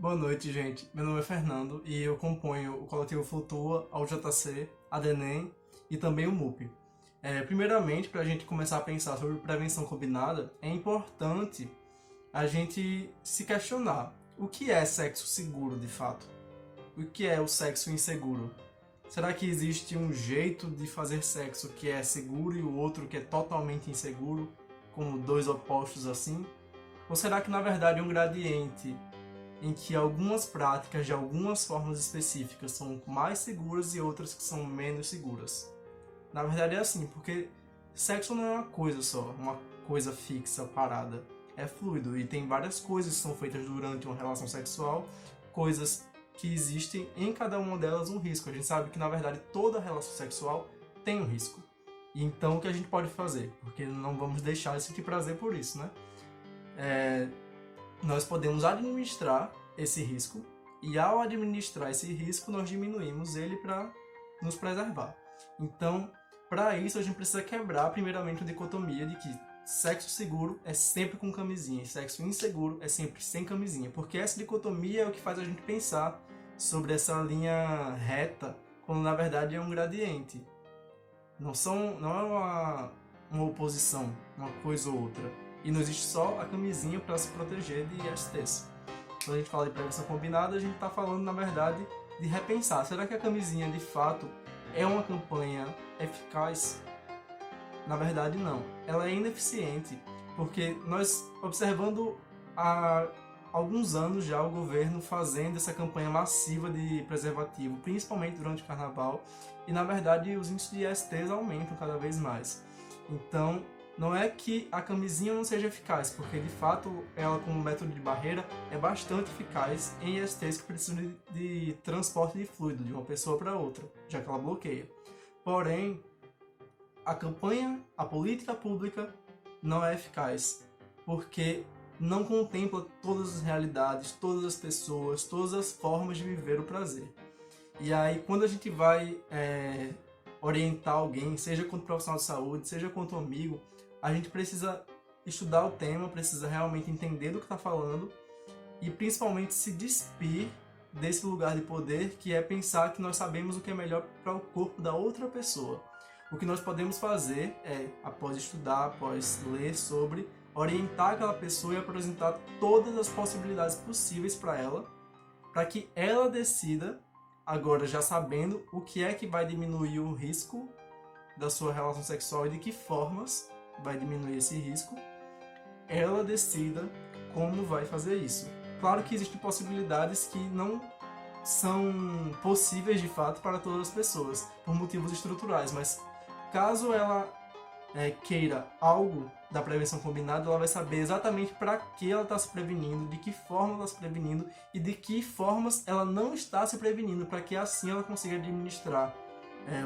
Boa noite, gente. Meu nome é Fernando e eu componho o coletivo Flutua, a UJC, a DENEM e também o MUP. Primeiramente, para a gente começar a pensar sobre prevenção combinada, é importante a gente se questionar o que é sexo seguro de fato? O que é o sexo inseguro? Será que existe um jeito de fazer sexo que é seguro e o outro que é totalmente inseguro, como dois opostos assim? Ou será que na verdade é um gradiente em que algumas práticas de algumas formas específicas são mais seguras e outras que são menos seguras? Na verdade é assim, porque sexo não é uma coisa só, uma coisa fixa, parada. É fluido e tem várias coisas que são feitas durante uma relação sexual, coisas que existem em cada uma delas um risco. A gente sabe que na verdade toda relação sexual tem um risco. E então o que a gente pode fazer? Porque não vamos deixar de sentir prazer por isso, né? Nós podemos administrar esse risco e ao administrar esse risco nós diminuímos ele para nos preservar. Então, para isso a gente precisa quebrar primeiramente a dicotomia de que sexo seguro é sempre com camisinha e sexo inseguro é sempre sem camisinha, porque essa dicotomia é o que faz a gente pensar sobre essa linha reta, quando na verdade é um gradiente. Não é uma oposição, uma coisa ou outra. E não existe só a camisinha para se proteger de ISTs. Quando a gente fala de prevenção combinada, a gente está falando, na verdade, de repensar. Será que a camisinha, de fato, é uma campanha eficaz? Na verdade, não. Ela é ineficiente, porque nós, observando há alguns anos já o governo fazendo essa campanha massiva de preservativo, principalmente durante o carnaval, e na verdade os índices de ISTs aumentam cada vez mais. Então, não é que a camisinha não seja eficaz, porque de fato ela como método de barreira é bastante eficaz em ISTs que precisam de transporte de fluido de uma pessoa para outra, já que ela bloqueia. Porém, a campanha, a política pública não é eficaz, porque não contempla todas as realidades, todas as pessoas, todas as formas de viver o prazer. E aí, quando a gente vai orientar alguém, seja quanto profissional de saúde, seja quanto amigo, a gente precisa estudar o tema, precisa realmente entender do que está falando e principalmente se despir desse lugar de poder que é pensar que nós sabemos o que é melhor para o corpo da outra pessoa. O que nós podemos fazer é, após estudar, após ler sobre, orientar aquela pessoa e apresentar todas as possibilidades possíveis para ela, para que ela decida, agora já sabendo o que é que vai diminuir o risco da sua relação sexual e de que formas vai diminuir esse risco, ela decida como vai fazer isso. Claro que existem possibilidades que não são possíveis de fato para todas as pessoas, por motivos estruturais, mas caso ela queira algo da prevenção combinada, ela vai saber exatamente para que ela está se prevenindo, de que forma ela está se prevenindo e de que formas ela não está se prevenindo, para que assim ela consiga administrar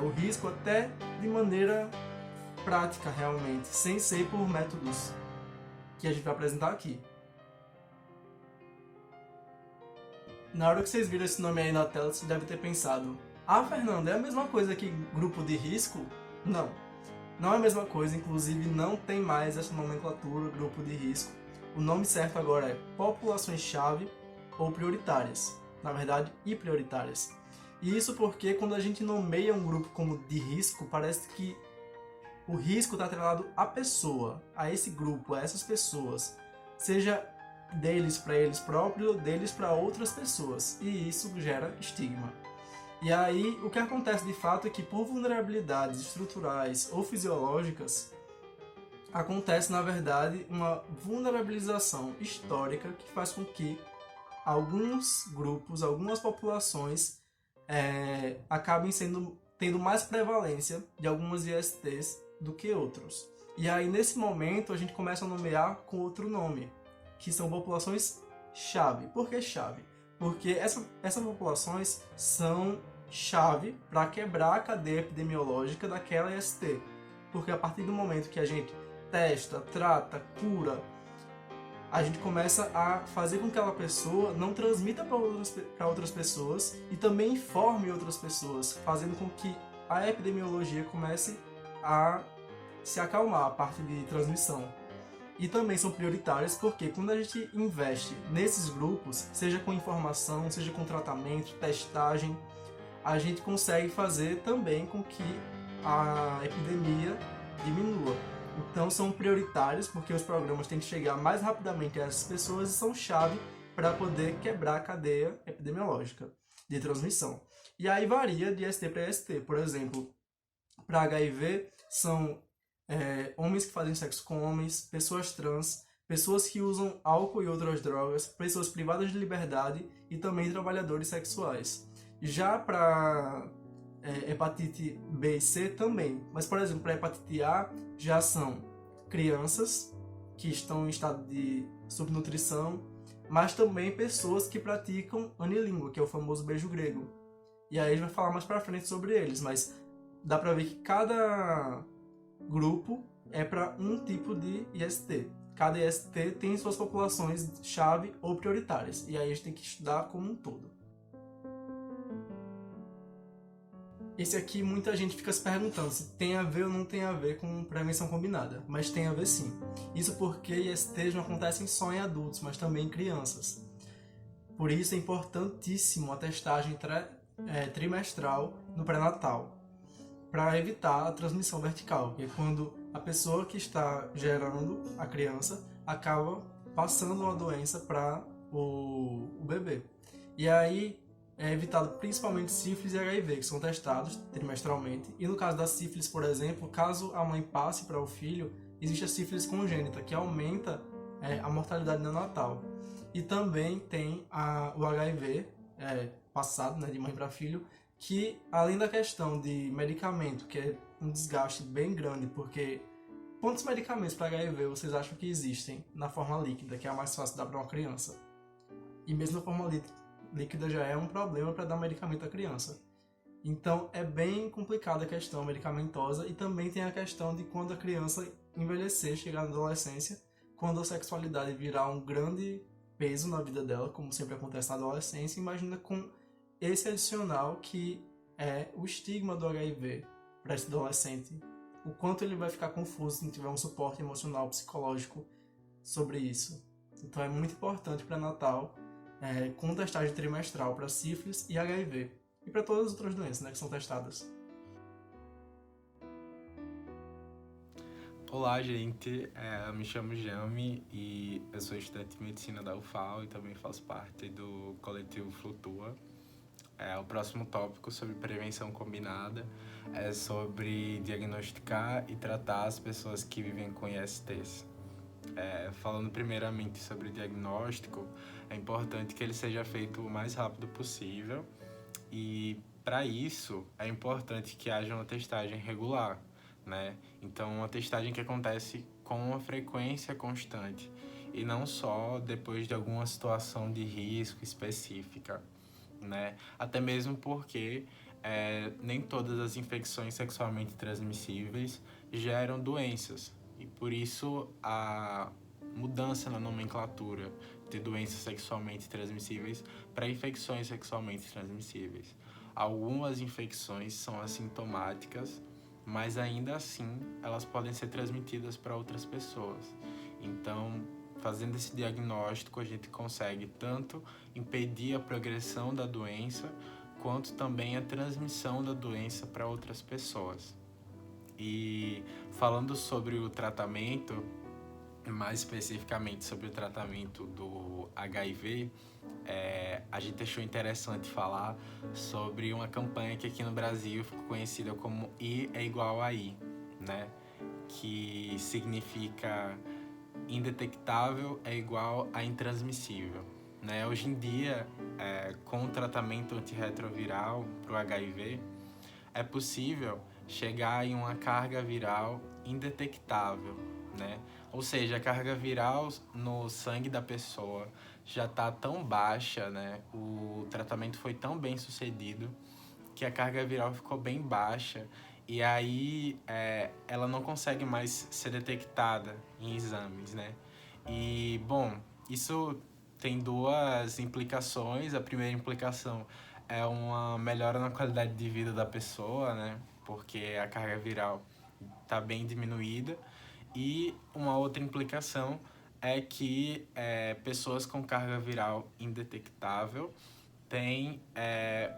o risco até de maneira prática realmente, sem ser por métodos que a gente vai apresentar aqui. Na hora que vocês viram esse nome aí na tela, vocês devem ter pensado: ah, Fernando, é a mesma coisa que grupo de risco? Não. Não é a mesma coisa, inclusive não tem mais essa nomenclatura, grupo de risco. O nome certo agora é populações-chave ou prioritárias. Na verdade, e prioritárias. E isso porque quando a gente nomeia um grupo como de risco, parece que o risco está atrelado à pessoa, a esse grupo, a essas pessoas. Seja deles para eles próprios ou deles para outras pessoas. E isso gera estigma. E aí, o que acontece de fato é que por vulnerabilidades estruturais ou fisiológicas, acontece na verdade uma vulnerabilização histórica que faz com que alguns grupos, algumas populações acabem tendo mais prevalência de algumas ISTs do que outros. E aí, nesse momento, a gente começa a nomear com outro nome, que são populações-chave. Por que chave? Porque essas populações são chave para quebrar a cadeia epidemiológica daquela IST. Porque a partir do momento que a gente testa, trata, cura, a gente começa a fazer com que aquela pessoa não transmita para outras pessoas e também informe outras pessoas, fazendo com que a epidemiologia comece a se acalmar, a parte de transmissão. E também são prioritárias porque quando a gente investe nesses grupos, seja com informação, seja com tratamento, testagem, a gente consegue fazer também com que a epidemia diminua. Então são prioritários porque os programas têm que chegar mais rapidamente a essas pessoas e são chave para poder quebrar a cadeia epidemiológica de transmissão. E aí varia de ST para ST. Por exemplo, para HIV são homens que fazem sexo com homens, pessoas trans, pessoas que usam álcool e outras drogas, pessoas privadas de liberdade e também trabalhadores sexuais. Já para hepatite B e C também, mas por exemplo, para hepatite A já são crianças que estão em estado de subnutrição, mas também pessoas que praticam anilíngua, que é o famoso beijo grego. E aí a gente vai falar mais pra frente sobre eles, mas dá pra ver que cada grupo é para um tipo de IST. Cada IST tem suas populações-chave ou prioritárias, e aí a gente tem que estudar como um todo. Esse aqui muita gente fica se perguntando se tem a ver ou não tem a ver com prevenção combinada, mas tem a ver sim. Isso porque ISTs não acontecem só em adultos, mas também em crianças. Por isso é importantíssimo a testagem trimestral no pré-natal, para evitar a transmissão vertical, que é quando a pessoa que está gerando a criança acaba passando uma doença para o bebê. E aí é evitado principalmente sífilis e HIV, que são testados trimestralmente. E no caso da sífilis, por exemplo, caso a mãe passe para o filho, existe a sífilis congênita, que aumenta a mortalidade neonatal. E também tem o HIV, passado, né, de mãe para filho, que além da questão de medicamento, que é um desgaste bem grande, porque quantos medicamentos para HIV vocês acham que existem na forma líquida, que é a mais fácil de dar para uma criança? E mesmo na forma líquida já é um problema para dar medicamento à criança. Então é bem complicada a questão medicamentosa, e também tem a questão de quando a criança envelhecer, chegar na adolescência, quando a sexualidade virar um grande peso na vida dela, como sempre acontece na adolescência, imagina com esse adicional que é o estigma do HIV para esse adolescente, o quanto ele vai ficar confuso se não tiver um suporte emocional, psicológico sobre isso. Então é muito importante para Natal, com testagem trimestral para sífilis e HIV, e para todas as outras doenças, né, que são testadas. Olá, gente. Eu me chamo Jami e eu sou estudante de medicina da UFAL e também faço parte do coletivo Flutua. O próximo tópico sobre prevenção combinada é sobre diagnosticar e tratar as pessoas que vivem com ISTs. Falando primeiramente sobre diagnóstico, é importante que ele seja feito o mais rápido possível e, para isso, é importante que haja uma testagem regular, né? Então, uma testagem que acontece com uma frequência constante e não só depois de alguma situação de risco específica, né? Até mesmo porque nem todas as infecções sexualmente transmissíveis geram doenças, e por isso a mudança na nomenclatura de doenças sexualmente transmissíveis para infecções sexualmente transmissíveis. Algumas infecções são assintomáticas, mas ainda assim elas podem ser transmitidas para outras pessoas. Então, fazendo esse diagnóstico, a gente consegue tanto impedir a progressão da doença, quanto também a transmissão da doença para outras pessoas. E falando sobre o tratamento, mais especificamente sobre o tratamento do HIV, a gente achou interessante falar sobre uma campanha que aqui no Brasil ficou conhecida como I é igual a I, né? Que significa indetectável é igual a intransmissível, né? Hoje em dia, com o tratamento antirretroviral para o HIV, é possível chegar em uma carga viral indetectável, né? Ou seja, a carga viral no sangue da pessoa já está tão baixa, né? O tratamento foi tão bem sucedido que a carga viral ficou bem baixa, e aí ela não consegue mais ser detectada em exames, né? E, bom, isso tem duas implicações. A primeira implicação é uma melhora na qualidade de vida da pessoa, né? Porque a carga viral está bem diminuída. E uma outra implicação é que pessoas com carga viral indetectável têm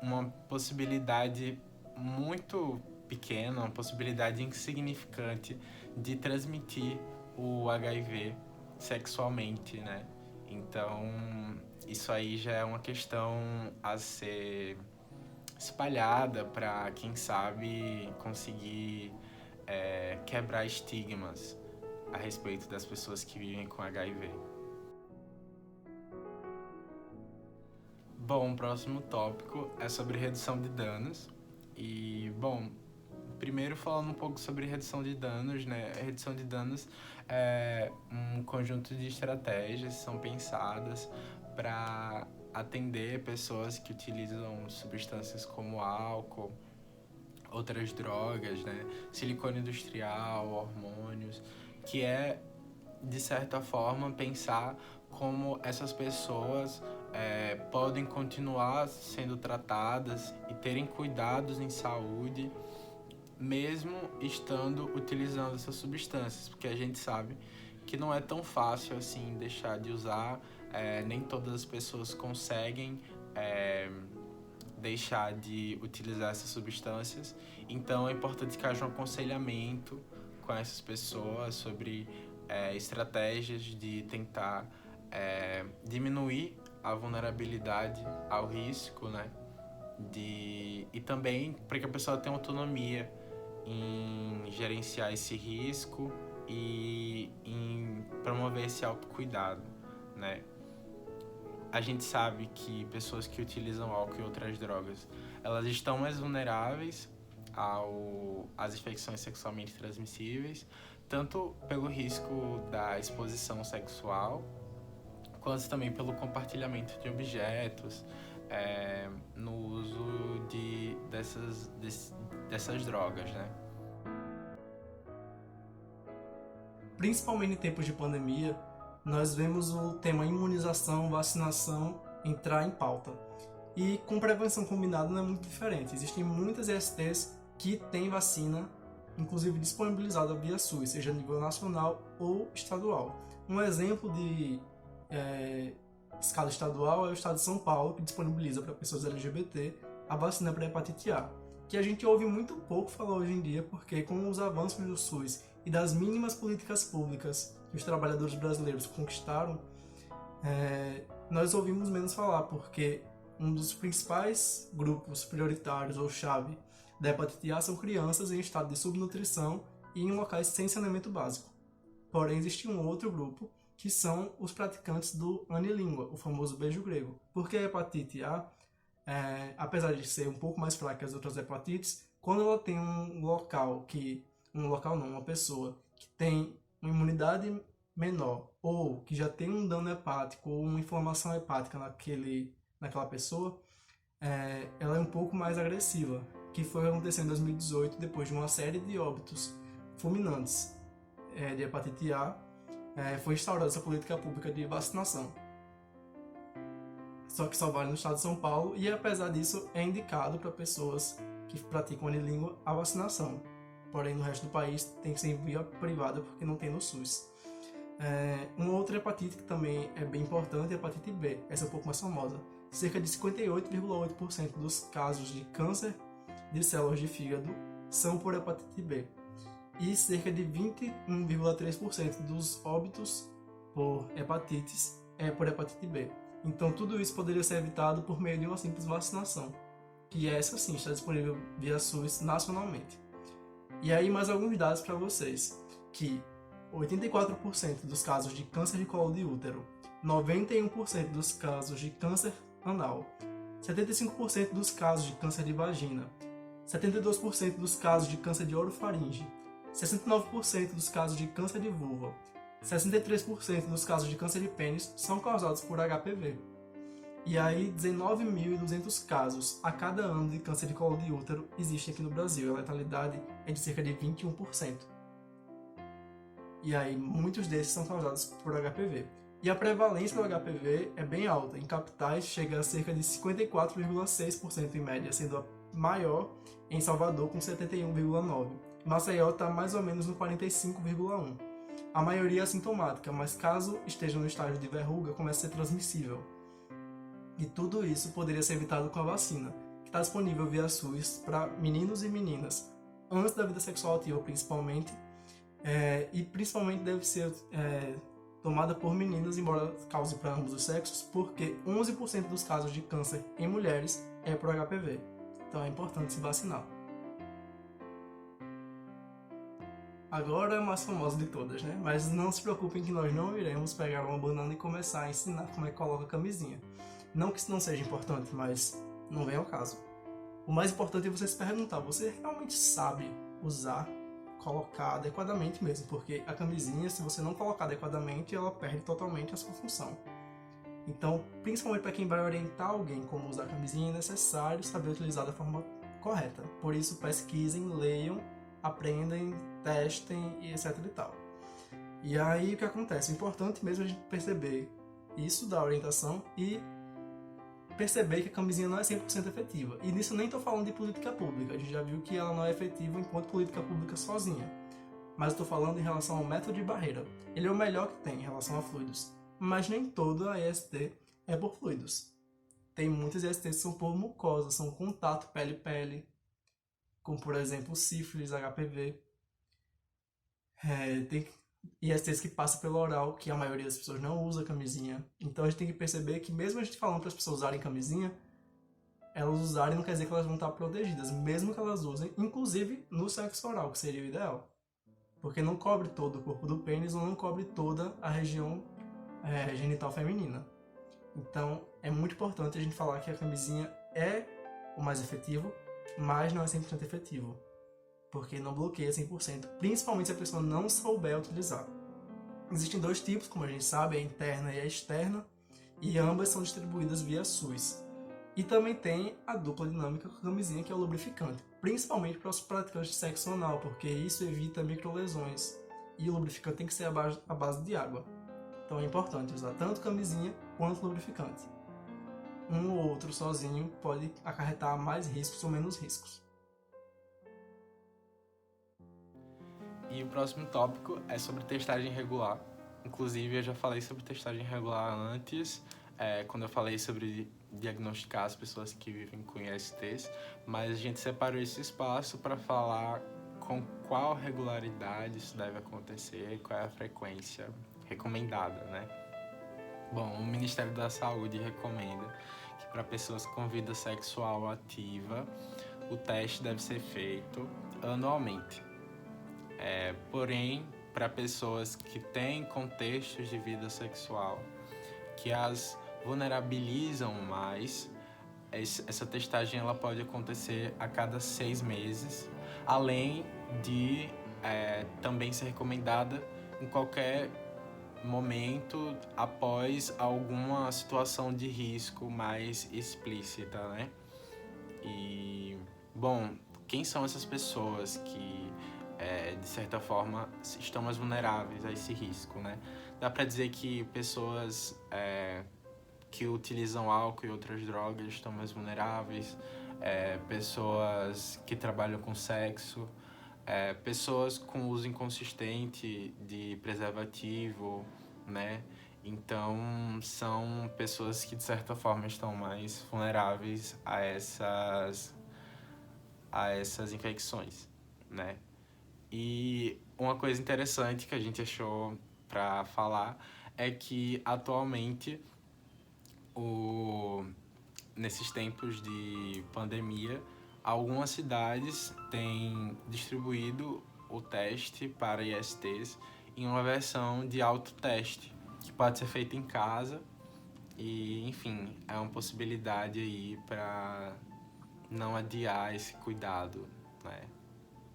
uma possibilidade muito pequena, uma possibilidade insignificante de transmitir o HIV sexualmente, né? Então, isso aí já é uma questão a ser espalhada para, quem sabe, conseguir quebrar estigmas a respeito das pessoas que vivem com HIV. Bom, o próximo tópico é sobre redução de danos. E, bom, primeiro falando um pouco sobre redução de danos, né? A redução de danos é um conjunto de estratégias que são pensadas para atender pessoas que utilizam substâncias como álcool, outras drogas, né? Silicone industrial, hormônios, que é, de certa forma, pensar como essas pessoas podem continuar sendo tratadas e terem cuidados em saúde, mesmo estando utilizando essas substâncias, porque a gente sabe que não é tão fácil assim deixar de usar, nem todas as pessoas conseguem deixar de utilizar essas substâncias, então é importante que haja um aconselhamento com essas pessoas sobre estratégias de tentar diminuir a vulnerabilidade ao risco, né? E também para que a pessoa tenha autonomia em gerenciar esse risco e em promover esse autocuidado, né? A gente sabe que pessoas que utilizam álcool e outras drogas, elas estão mais vulneráveis às infecções sexualmente transmissíveis, tanto pelo risco da exposição sexual, quanto também pelo compartilhamento de objetos, no uso dessas drogas, né? Principalmente em tempos de pandemia, nós vemos o tema imunização, vacinação entrar em pauta. E com prevenção combinada não é muito diferente. Existem muitas ESTs que têm vacina, inclusive disponibilizada via SUS, seja a nível nacional ou estadual. Um exemplo de escala estadual é o estado de São Paulo, que disponibiliza para pessoas LGBT a vacina para hepatite A, que a gente ouve muito pouco falar hoje em dia, porque com os avanços do SUS e das mínimas políticas públicas que os trabalhadores brasileiros conquistaram, nós ouvimos menos falar, porque um dos principais grupos prioritários ou chave da hepatite A são crianças em estado de subnutrição e em locais sem saneamento básico. Porém, existe um outro grupo, que são os praticantes do anilíngua, o famoso beijo grego. Porque a hepatite A, apesar de ser um pouco mais fraca que as outras hepatites, quando ela tem uma pessoa que tem uma imunidade menor, ou que já tem um dano hepático, ou uma inflamação hepática naquela pessoa, ela é um pouco mais agressiva, que foi acontecer em 2018, depois de uma série de óbitos fulminantes de hepatite A, foi instaurada essa política pública de vacinação. Só que só vale no estado de São Paulo e, apesar disso, é indicado para pessoas que praticam anilíngua a vacinação. Porém, no resto do país tem que ser em via privada porque não tem no SUS. Uma outra hepatite que também é bem importante é a hepatite B. Essa é um pouco mais famosa. Cerca de 58,8% dos casos de câncer de células de fígado são por hepatite B. E cerca de 21,3% dos óbitos por hepatites é por hepatite B. Então tudo isso poderia ser evitado por meio de uma simples vacinação, que essa sim está disponível via SUS nacionalmente. E aí mais alguns dados para vocês, que 84% dos casos de câncer de colo de útero, 91% dos casos de câncer anal, 75% dos casos de câncer de vagina, 72% dos casos de câncer de orofaringe, 69% dos casos de câncer de vulva, 63% dos casos de câncer de pênis são causados por HPV. E aí 19.200 casos a cada ano de câncer de colo de útero existem aqui no Brasil. A letalidade é de cerca de 21%. E aí muitos desses são causados por HPV. E a prevalência do HPV é bem alta. Em capitais chega a cerca de 54,6% em média, sendo a maior em Salvador com 71,9%. Maceió está mais ou menos no 45,1%. A maioria é assintomática, mas caso esteja no estágio de verruga, começa a ser transmissível. E tudo isso poderia ser evitado com a vacina, que está disponível via SUS para meninos e meninas, antes da vida sexual ativa principalmente, e principalmente deve ser tomada por meninas, embora cause para ambos os sexos, porque 11% dos casos de câncer em mulheres é por HPV. Então é importante se vacinar. Agora é a mais famosa de todas, né? Mas não se preocupem que nós não iremos pegar uma banana e começar a ensinar como é que coloca a camisinha. Não que isso não seja importante, mas não vem ao caso. O mais importante é você se perguntar, você realmente sabe usar, colocar adequadamente mesmo? Porque a camisinha, se você não colocar adequadamente, ela perde totalmente a sua função. Então, principalmente para quem vai orientar alguém como usar a camisinha, é necessário saber utilizar da forma correta. Por isso, pesquisem, leiam, aprendem, testem e etc e tal. E aí, o que acontece? O importante mesmo é a gente perceber isso da orientação e perceber que a camisinha não é 100% efetiva. E nisso nem estou falando de política pública, a gente já viu que ela não é efetiva enquanto política pública sozinha. Mas estou falando em relação ao método de barreira. Ele é o melhor que tem em relação a fluidos. Mas nem toda a EST é por fluidos. Tem muitas ESTs que são por mucosa, são contato pele-pele, como por exemplo sífilis, HPV. Tem ISTs que passam pelo oral, que a maioria das pessoas não usa camisinha. Então a gente tem que perceber que mesmo a gente falando para as pessoas usarem camisinha, elas usarem não quer dizer que elas vão estar protegidas, mesmo que elas usem, inclusive no sexo oral, que seria o ideal. Porque não cobre todo o corpo do pênis ou não cobre toda a região genital feminina. Então é muito importante a gente falar que a camisinha é o mais efetivo, mas não é 100% efetivo. Porque não bloqueia 100%, principalmente se a pessoa não souber utilizar. Existem dois tipos, como a gente sabe, a interna e a externa, e ambas são distribuídas via SUS. E também tem a dupla dinâmica com a camisinha, que é o lubrificante, principalmente para os praticantes de sexo anal, porque isso evita microlesões, e o lubrificante tem que ser à base de água. Então é importante usar tanto camisinha quanto lubrificante. Um ou outro sozinho pode acarretar mais riscos ou menos riscos. E o próximo tópico é sobre testagem regular. Inclusive, eu já falei sobre testagem regular antes, quando eu falei sobre diagnosticar as pessoas que vivem com ISTs, mas a gente separou esse espaço para falar com qual regularidade isso deve acontecer, qual é a frequência recomendada, né? Bom, o Ministério da Saúde recomenda que para pessoas com vida sexual ativa, o teste deve ser feito anualmente. Porém, para pessoas que têm contextos de vida sexual que as vulnerabilizam mais, essa testagem ela pode acontecer a cada 6 meses, além de também ser recomendada em qualquer momento após alguma situação de risco mais explícita, né? E, bom, quem são essas pessoas que de certa forma, estão mais vulneráveis a esse risco, né? Dá para dizer que pessoas que utilizam álcool e outras drogas estão mais vulneráveis, pessoas que trabalham com sexo, pessoas com uso inconsistente de preservativo, né? Então, são pessoas que, de certa forma, estão mais vulneráveis a essas infecções, né? E uma coisa interessante que a gente achou para falar é que atualmente, nesses tempos de pandemia, algumas cidades têm distribuído o teste para ISTs em uma versão de autoteste, que pode ser feita em casa e, enfim, é uma possibilidade aí para não adiar esse cuidado, né,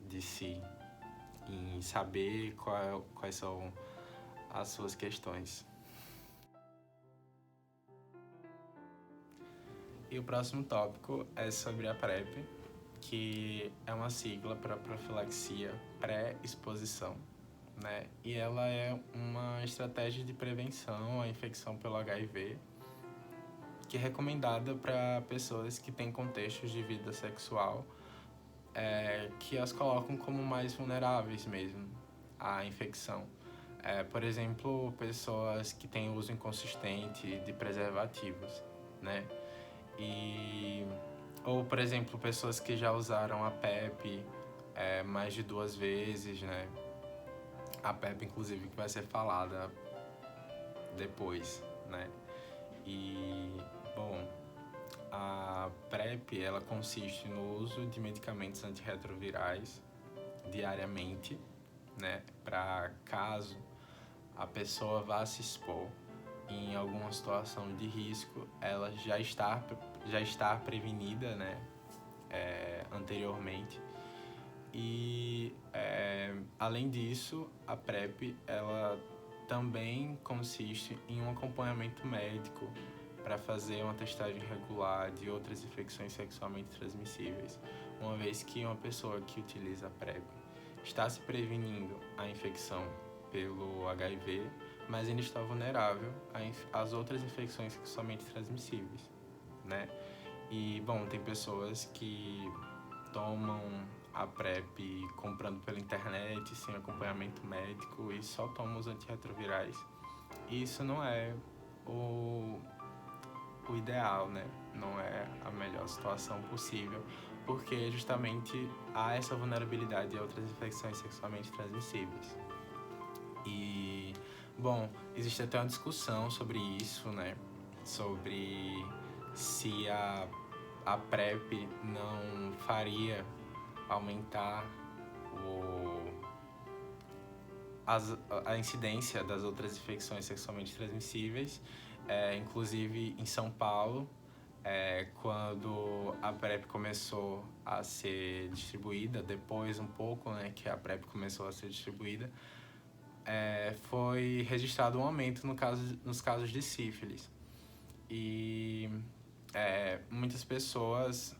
de si, em saber quais são as suas questões. E o próximo tópico é sobre a PrEP, que é uma sigla para profilaxia pré-exposição, né? E ela é uma estratégia de prevenção à infecção pelo HIV, que é recomendada para pessoas que têm contextos de vida sexual que as colocam como mais vulneráveis mesmo à infecção. Por exemplo, pessoas que têm uso inconsistente de preservativos, né? Ou, por exemplo, pessoas que já usaram a PEP mais de 2 vezes, né? A PEP, inclusive, que vai ser falada depois, né? E, bom, a PrEP, ela consiste no uso de medicamentos antirretrovirais diariamente, né? Para caso a pessoa vá se expor em alguma situação de risco, ela já está prevenida, né? Anteriormente. E, além disso, a PrEP, ela também consiste em um acompanhamento médico para fazer uma testagem regular de outras infecções sexualmente transmissíveis, uma vez que uma pessoa que utiliza a PrEP está se prevenindo a infecção pelo HIV, mas ainda está vulnerável às outras infecções sexualmente transmissíveis, né? E, bom, tem pessoas que tomam a PrEP comprando pela internet, sem acompanhamento médico, e só tomam os antirretrovirais. E isso não é o ideal, né? Não é a melhor situação possível, porque justamente há essa vulnerabilidade a outras infecções sexualmente transmissíveis. E, bom, existe até uma discussão sobre isso, né? Sobre se a PrEP não faria aumentar a incidência das outras infecções sexualmente transmissíveis. Inclusive em São Paulo, quando a PrEP começou a ser distribuída, depois um pouco, né, que a PrEP começou a ser distribuída, foi registrado um aumento nos casos de sífilis. E muitas pessoas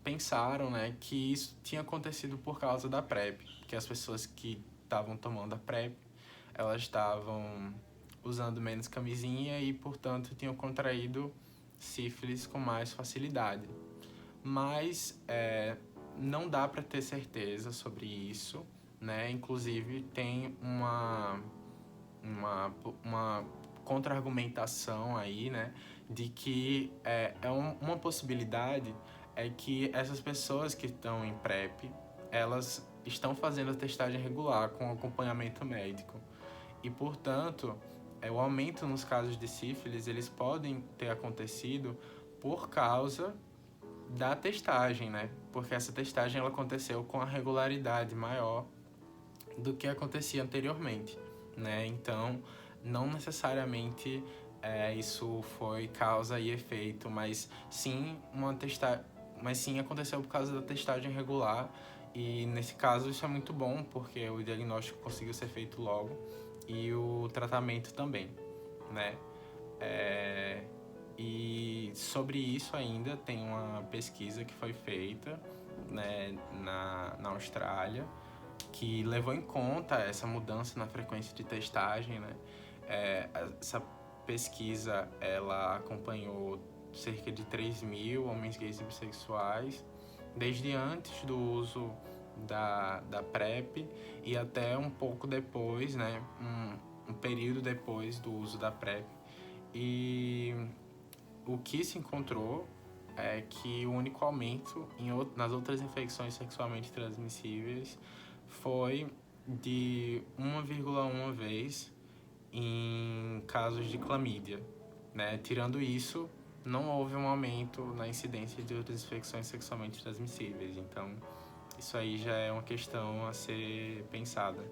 pensaram, né, que isso tinha acontecido por causa da PrEP, que as pessoas que estavam tomando a PrEP, elas estavam usando menos camisinha e, portanto, tinham contraído sífilis com mais facilidade. Mas não dá para ter certeza sobre isso, né? Inclusive, tem uma contra-argumentação aí, né, de que uma possibilidade é que essas pessoas que estão em PrEP, elas estão fazendo a testagem regular com acompanhamento médico. E, portanto, o aumento nos casos de sífilis, eles podem ter acontecido por causa da testagem, né? Porque essa testagem ela aconteceu com a regularidade maior do que acontecia anteriormente, né? Então, não necessariamente isso foi causa e efeito, mas sim aconteceu por causa da testagem regular. E nesse caso isso é muito bom, porque o diagnóstico conseguiu ser feito logo e o tratamento também, né? E sobre isso ainda tem uma pesquisa que foi feita, né, na Austrália, que levou em conta essa mudança na frequência de testagem, né? Essa pesquisa, ela acompanhou cerca de 3.000 homens gays e bissexuais, desde antes do uso da PrEP e até um pouco depois, né? Um período depois do uso da PrEP. E o que se encontrou é que o único aumento nas outras infecções sexualmente transmissíveis foi de 1,1 vez em casos de clamídia, né? Tirando isso, não houve um aumento na incidência de outras infecções sexualmente transmissíveis. Então, isso aí já é uma questão a ser pensada.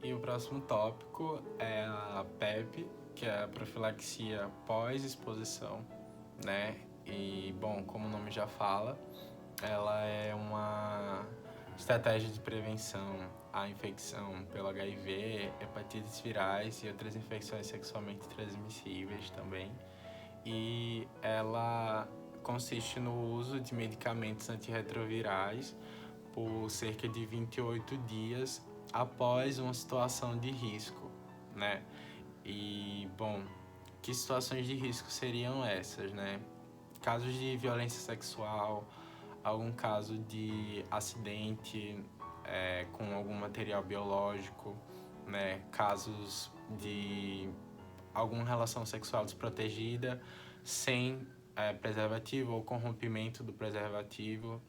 E o próximo tópico é a PEP, que é a profilaxia pós-exposição, né? E, bom, como o nome já fala, ela é uma estratégia de prevenção à infecção pelo HIV, hepatites virais e outras infecções sexualmente transmissíveis também. E ela consiste no uso de medicamentos antirretrovirais por cerca de 28 dias após uma situação de risco, né? E, bom, que situações de risco seriam essas, né? Casos de violência sexual, algum caso de acidente com algum material biológico, né? Casos de alguma relação sexual desprotegida sem preservativo ou com rompimento do preservativo.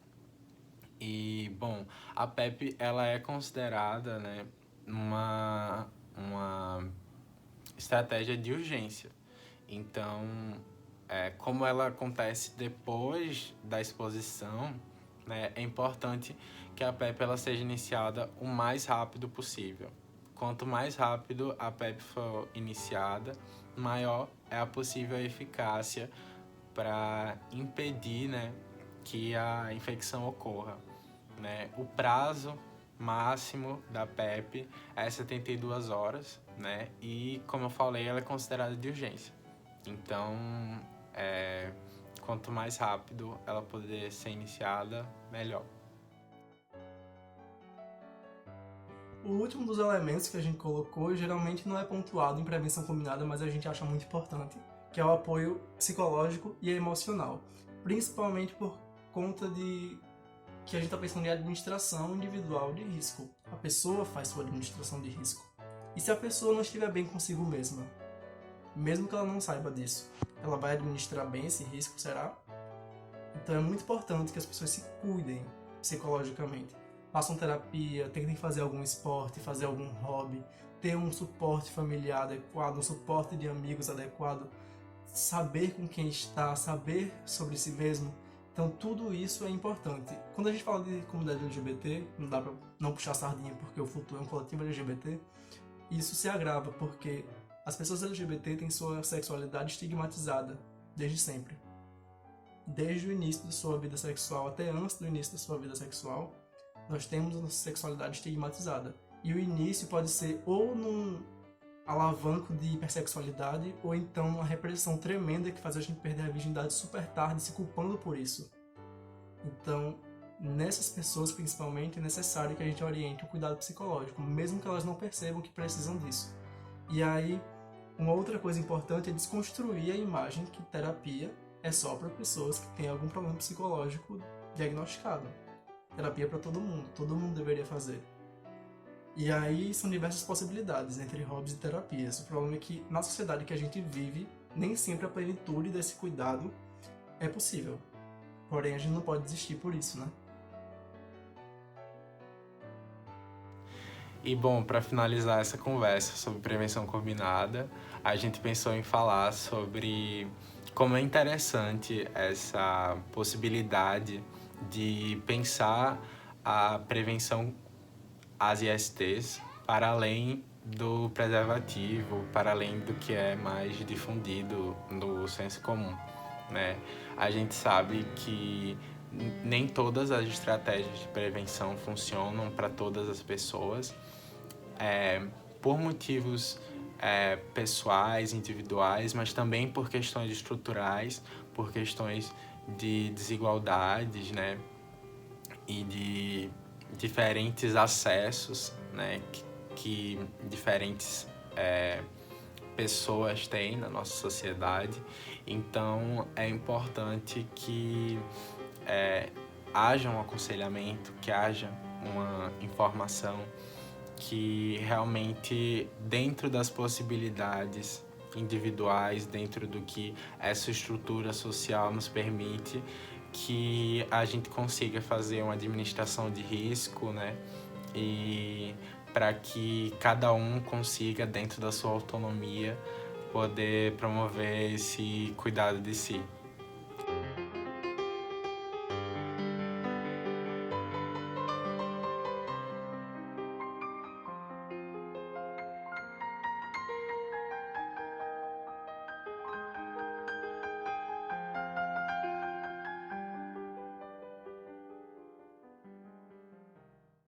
E, bom, a PEP ela é considerada, né, uma estratégia de urgência. Então, como ela acontece depois da exposição, né, é importante que a PEP ela seja iniciada o mais rápido possível. Quanto mais rápido a PEP for iniciada, maior é a possível eficácia para impedir, né, que a infecção ocorra, né? O prazo máximo da PEP é 72 horas, né? E, como eu falei, ela é considerada de urgência. Então, quanto mais rápido ela poder ser iniciada, melhor. O último dos elementos que a gente colocou geralmente não é pontuado em prevenção combinada, mas a gente acha muito importante, que é o apoio psicológico e emocional. Principalmente por conta de que a gente está pensando em administração individual de risco. A pessoa faz sua administração de risco. E se a pessoa não estiver bem consigo mesma, mesmo que ela não saiba disso, ela vai administrar bem esse risco, será? Então é muito importante que as pessoas se cuidem psicologicamente. Façam terapia, tentem fazer algum esporte, fazer algum hobby, ter um suporte familiar adequado, um suporte de amigos adequado, saber com quem está, saber sobre si mesmo. Então tudo isso é importante. Quando a gente fala de comunidade LGBT, não dá pra não puxar a sardinha porque o Flutua é um coletivo LGBT, isso se agrava porque as pessoas LGBT têm sua sexualidade estigmatizada desde sempre. Desde o início de sua vida sexual até antes do início da sua vida sexual, nós temos a sexualidade estigmatizada. E o início pode ser ou num alavanco de hipersexualidade, ou então uma repressão tremenda que faz a gente perder a virgindade super tarde, se culpando por isso. Então, nessas pessoas principalmente, é necessário que a gente oriente o cuidado psicológico, mesmo que elas não percebam que precisam disso. E aí, uma outra coisa importante é desconstruir a imagem que terapia é só para pessoas que têm algum problema psicológico diagnosticado. Terapia é para todo mundo deveria fazer. E aí são diversas possibilidades entre hobbies e terapias. O problema é que na sociedade que a gente vive, nem sempre a plenitude desse cuidado é possível. Porém, a gente não pode desistir por isso, né? E, bom, para finalizar essa conversa sobre prevenção combinada, a gente pensou em falar sobre como é interessante essa possibilidade de pensar a prevenção às ISTs para além do preservativo, para além do que é mais difundido no senso comum, né? A gente sabe que nem todas as estratégias de prevenção funcionam para todas as pessoas, por motivos pessoais, individuais, mas também por questões estruturais, por questões de desigualdades, né? E de diferentes acessos, né? Que diferentes pessoas têm na nossa sociedade. Então, é importante que haja um aconselhamento, que haja uma informação que realmente, dentro das possibilidades individuais, dentro do que essa estrutura social nos permite, que a gente consiga fazer uma administração de risco, né? E para que cada um consiga, dentro da sua autonomia, poder promover esse cuidado de si.